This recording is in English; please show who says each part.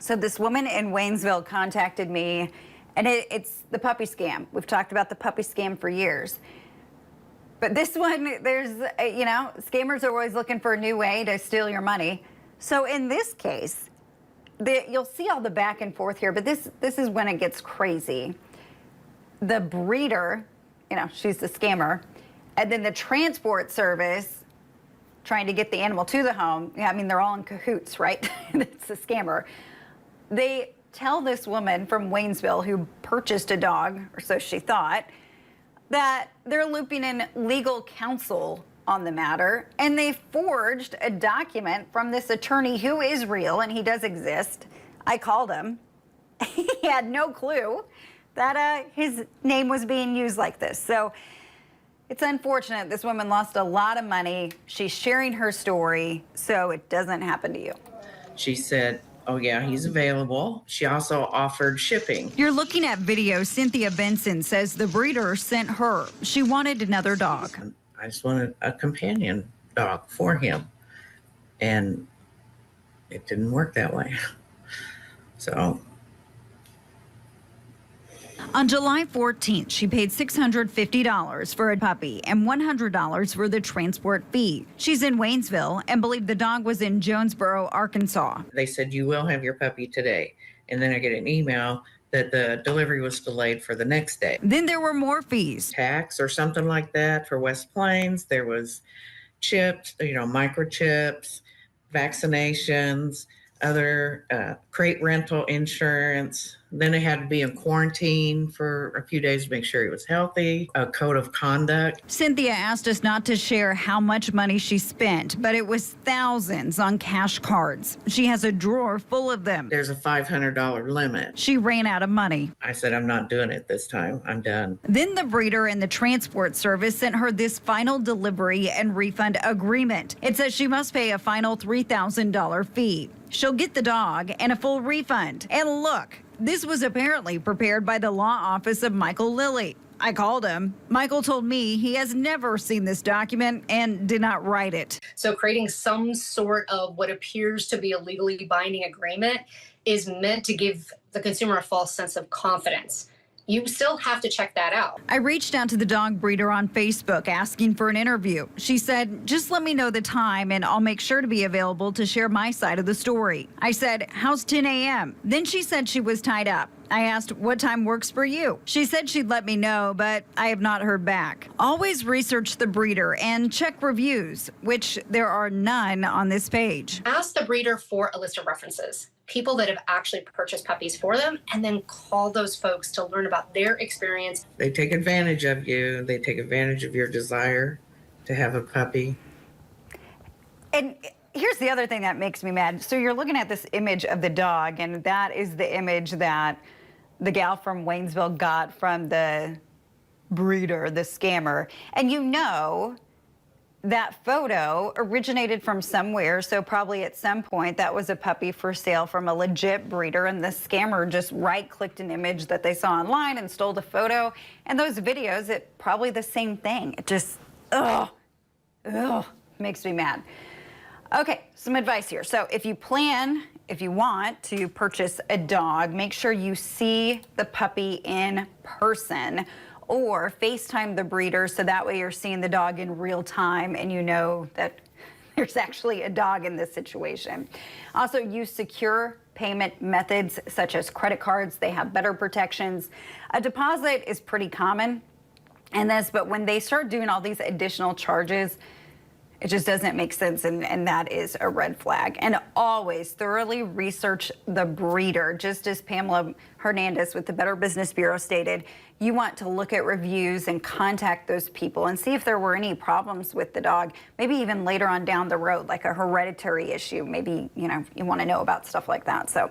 Speaker 1: So this woman in Waynesville contacted me, and it's the puppy scam. We've talked about the puppy scam for years. But this one, scammers are always looking for a new way to steal your money. So in this case, you'll see all the back and forth here, but this is when it gets crazy. The breeder, she's the scammer, and then the transport service trying to get the animal to the home. I mean, they're all in cahoots, right? It's a scammer. They tell this woman from Waynesville who purchased a dog, or so she thought, that they're looping in legal counsel on the matter, and they forged a document from this attorney who is real, and he does exist. I called him. He had no clue that his name was being used like this. So it's unfortunate. This woman lost a lot of money. She's sharing her story so it doesn't happen to you.
Speaker 2: She said, oh, yeah, he's available. She also offered shipping.
Speaker 1: You're looking at video. Cynthia Benson says the breeder sent her. She wanted another dog.
Speaker 2: I just wanted a companion dog for him. And it didn't work that way. So.
Speaker 1: On July 14th, she paid $650 for a puppy and $100 for the transport fee. She's in Waynesville and believed the dog was in Jonesboro, Arkansas.
Speaker 2: They said, you will have your puppy today. And then I get an email that the delivery was delayed for the next day.
Speaker 1: Then there were more fees.
Speaker 2: Tax or something like that for West Plains. There was chips, microchips, vaccinations, other crate rental insurance. Then I had to be in quarantine for a few days to make sure he was healthy, a code of conduct.
Speaker 1: Cynthia asked us not to share how much money she spent, but it was thousands on cash cards. She has a drawer full of them.
Speaker 2: There's a $500 limit.
Speaker 1: She ran out of money.
Speaker 2: I said, I'm not doing it this time. I'm done.
Speaker 1: Then the breeder and the transport service sent her this final delivery and refund agreement. It says she must pay a final $3,000 fee. She'll get the dog and a full refund. And look, this was apparently prepared by the law office of Michael Lilly. I called him. Michael told me he has never seen this document and did not write it.
Speaker 3: So creating some sort of what appears to be a legally binding agreement is meant to give the consumer a false sense of confidence. You still have to check that out.
Speaker 1: I reached out to the dog breeder on Facebook asking for an interview. She said, just let me know the time and I'll make sure to be available to share my side of the story. I said, how's 10 a.m.? Then she said she was tied up. I asked what time works for you. She said she'd let me know, but I have not heard back. Always research the breeder and check reviews, which there are none on this page.
Speaker 3: Ask the breeder for a list of references, people that have actually purchased puppies for them, and then call those folks to learn about their experience.
Speaker 2: They take advantage of you. They take advantage of your desire to have a puppy.
Speaker 1: And here's the other thing that makes me mad. So you're looking at this image of the dog, and that is the image that the gal from Waynesville got from the breeder, the scammer. And that photo originated from somewhere, so probably at some point that was a puppy for sale from a legit breeder, and the scammer just right-clicked an image that they saw online and stole the photo. And those videos, it's probably the same thing. It just, makes me mad. Okay, some advice here. So if you want to purchase a dog, make sure you see the puppy in person or FaceTime the breeder so that way you're seeing the dog in real time and you know that there's actually a dog in this situation. Also, use secure payment methods such as credit cards. They have better protections. A deposit is pretty common in this, but when they start doing all these additional charges, it just doesn't make sense, and that is a red flag. And always thoroughly research the breeder. Just as Pamela Hernandez with the Better Business Bureau stated, you want to look at reviews and contact those people and see if there were any problems with the dog, maybe even later on down the road, like a hereditary issue. Maybe, you want to know about stuff like that. So